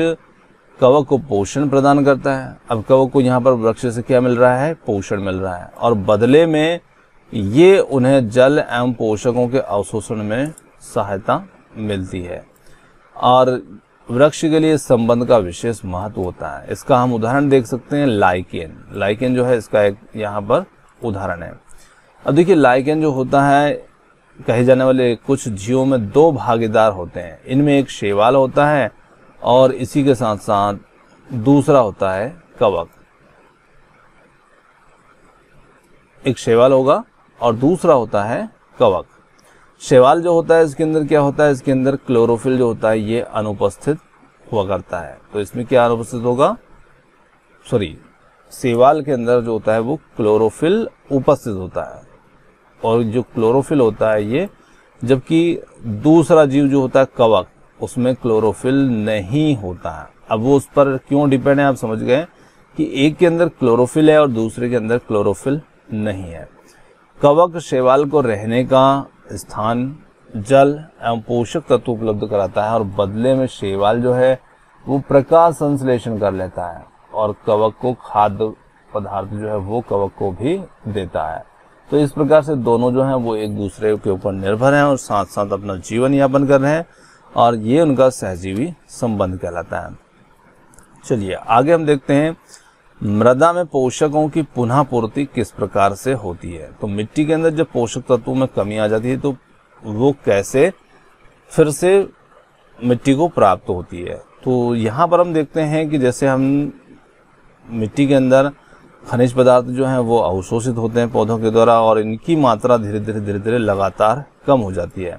कवक को पोषण प्रदान करता है। अब कवक को यहाँ पर वृक्ष से क्या मिल रहा है, पोषण मिल रहा है और बदले में ये उन्हें जल एवं पोषकों के अवशोषण में सहायता मिलती है और वृक्ष के लिए संबंध का विशेष महत्व होता है। इसका हम उदाहरण देख सकते हैं लाइकेन। लाइकेन जो है इसका एक यहाँ पर उदाहरण है। अब देखिए लाइकेन जो होता है, कहे जाने वाले कुछ जीवों में दो भागीदार होते हैं। इनमें एक शैवाल होता है और इसी के साथ साथ दूसरा होता है कवक। एक शैवाल होगा और दूसरा होता है कवक। शैवाल जो होता है इसके अंदर क्या होता है, इसके अंदर क्लोरोफिल जो होता है ये अनुपस्थित हुआ करता है। तो इसमें क्या अनुपस्थित होगा, शैवाल के अंदर जो होता है वो क्लोरोफिल उपस्थित होता है और जो क्लोरोफिल होता है ये, जबकि दूसरा जीव जो होता है कवक उसमें क्लोरोफिल नहीं होता है। अब वो उस पर क्यों डिपेंड है आप समझ गए कि एक के अंदर क्लोरोफिल है और दूसरे के अंदर क्लोरोफिल नहीं है। कवक शैवाल को रहने का स्थान, जल एवं पोषक तत्व उपलब्ध कराता है और बदले में शैवाल जो है वो प्रकाश संश्लेषण कर लेता है और कवक को खाद्य पदार्थ जो है वो कवक को भी देता है। तो इस प्रकार से दोनों जो हैं वो एक दूसरे के ऊपर निर्भर हैं और साथ साथ अपना जीवन यापन कर रहे हैं और ये उनका सहजीवी संबंध कहलाता है। चलिए आगे हम देखते हैं मृदा में पोषकों की पुनः पूर्ति किस प्रकार से होती है। तो मिट्टी के अंदर जब पोषक तत्वों में कमी आ जाती है तो वो कैसे फिर से मिट्टी को प्राप्त होती है। तो यहाँ पर हम देखते हैं कि जैसे हम मिट्टी के अंदर खनिज पदार्थ जो हैं वो अवशोषित होते हैं पौधों के द्वारा और इनकी मात्रा धीरे धीरे लगातार कम हो जाती है।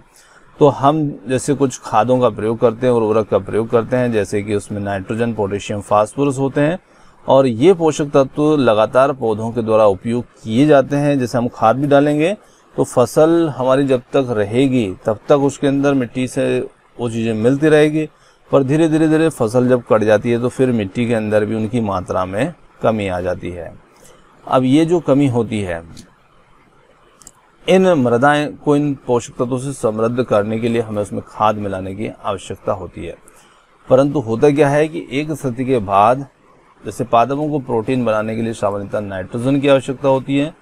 तो हम जैसे कुछ खादों का प्रयोग करते हैं और उर्वरक का प्रयोग करते हैं, जैसे कि उसमें नाइट्रोजन, पोटेशियम, फास्फोरस होते हैं और ये पोषक तत्व लगातार पौधों के द्वारा उपयोग किए जाते हैं। जैसे हम खाद भी डालेंगे तो फसल हमारी जब तक रहेगी तब तक उसके अंदर मिट्टी से वो चीज़ें मिलती रहेगी, पर धीरे धीरे फसल जब कट जाती है तो फिर मिट्टी के अंदर भी उनकी मात्रा में कमी आ जाती है। अब ये जो कमी होती है, इन मृदाएं को इन पोषक तत्वों से समृद्ध करने के लिए हमें उसमें खाद मिलाने की आवश्यकता होती है। परंतु होता क्या है कि एक स्थिति के बाद जैसे पादपों को प्रोटीन बनाने के लिए सामान्यतः नाइट्रोजन की आवश्यकता होती है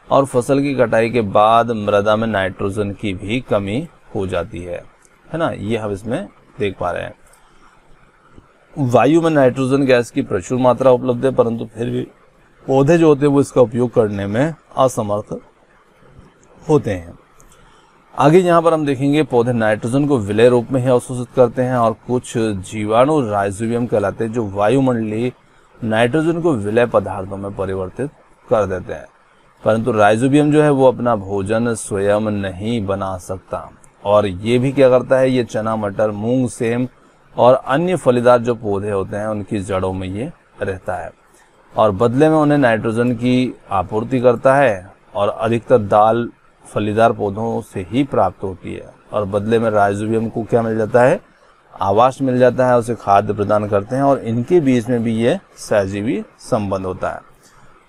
और फसल की कटाई के बाद मृदा में नाइट्रोजन की भी कमी हो जाती है ना। ये हम इसमें देख पा रहे हैं। वायु में नाइट्रोजन गैस की प्रचुर मात्रा उपलब्ध है, परंतु फिर भी पौधे जो होते हैं वो इसका उपयोग करने में असमर्थ होते हैं। आगे यहाँ पर हम देखेंगे पौधे नाइट्रोजन को विलय रूप में ही अवशोषित करते हैं और कुछ जीवाणु राइजोबियम कहलाते हैं जो वायुमंडलीय नाइट्रोजन को विलय पदार्थों में परिवर्तित कर देते हैं। परंतु राइजोबियम जो है वो अपना भोजन स्वयं नहीं बना सकता और ये भी क्या करता है, ये चना, मटर, मूंग, सेम और अन्य फलीदार जो पौधे होते हैं उनकी जड़ों में ये रहता है और बदले में उन्हें नाइट्रोजन की आपूर्ति करता है और अधिकतर दाल फलीदार पौधों से ही प्राप्त होती है और बदले में राइजोबियम को क्या मिल जाता है, आवास मिल जाता है, उसे खाद्य प्रदान करते हैं और इनके बीच में भी ये सहजीवी संबंध होता है।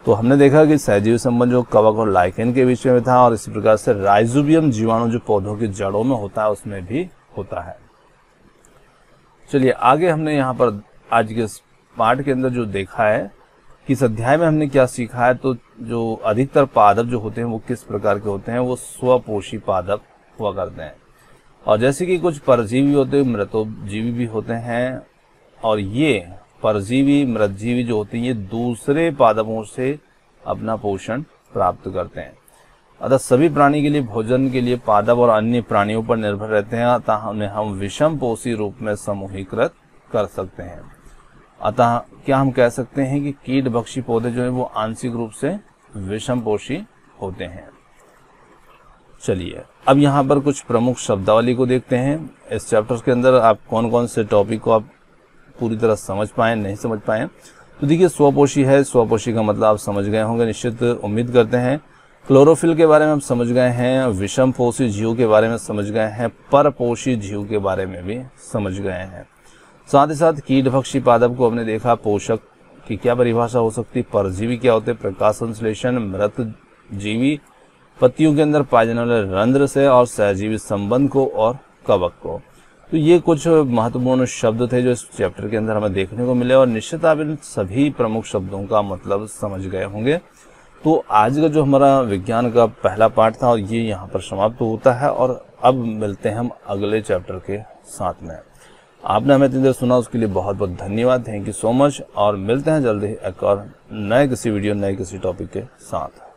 तो हमने देखा कि सहजीवी संबंध जो कवक और लाइकेन के बीच में था और इसी प्रकार से राइजोबियम जीवाणु जो पौधों की जड़ों में होता है उसमें भी होता है। चलिए आगे हमने यहाँ पर आज के पाठ के अंदर जो देखा है कि इस अध्याय में हमने क्या सीखा है। तो जो अधिकतर पादप जो होते हैं वो किस प्रकार के होते हैं, वो स्वपोषी पादप हुआ करते हैं। और जैसे कि कुछ परजीवी होते हैं, मृतोजीवी भी होते हैं, और ये परजीवी मृतजीवी जो होते हैं ये दूसरे पादपों से अपना पोषण प्राप्त करते हैं। अतः सभी प्राणी के लिए भोजन के लिए पादप और अन्य प्राणियों पर निर्भर रहते हैं, अतः उन्हें हम विषम पोषी रूप में समूहीकृत कर सकते हैं। अतः क्या हम कह सकते हैं कि कीट भक्षी पौधे जो है वो आंशिक रूप से विषम पोषी होते हैं। चलिए अब यहाँ पर कुछ प्रमुख शब्दावली को देखते हैं। इस चैप्टर के अंदर आप कौन कौन से टॉपिक को आप पूरी तरह समझ पाए, नहीं समझ पाए। तो देखिए, स्वपोषी है, स्वपोषी का मतलब आप समझ गए होंगे निश्चित उम्मीद करते हैं। क्लोरोफिल के बारे में हम समझ गए हैं, विषम पोषी जीव के बारे में समझ गए हैं, परपोषी जीव के बारे में भी समझ गए हैं। साथ ही साथ कीट भक्षी पादप को हमने देखा, पोषक की क्या परिभाषा हो सकती है, परजीवी क्या होते हैं, प्रकाश संश्लेषण, मृत जीवी पत्तियों के अंदर पाए जाने वाले रंध्र से, और सहजीवी संबंध को और कवक को। तो ये कुछ महत्वपूर्ण शब्द थे जो इस चैप्टर के अंदर हमें देखने को मिले, और निश्चित आप इन सभी प्रमुख शब्दों का मतलब समझ गए होंगे। तो आज का जो हमारा विज्ञान का पहला पार्ट था और ये यहाँ पर समाप्त होता है, और अब मिलते हैं हम अगले चैप्टर के साथ में। आपने हमें इतनी देर सुना उसके लिए बहुत बहुत धन्यवाद, थैंक यू सो मच, और मिलते हैं जल्दी एक और नए किसी वीडियो, नए किसी टॉपिक के साथ।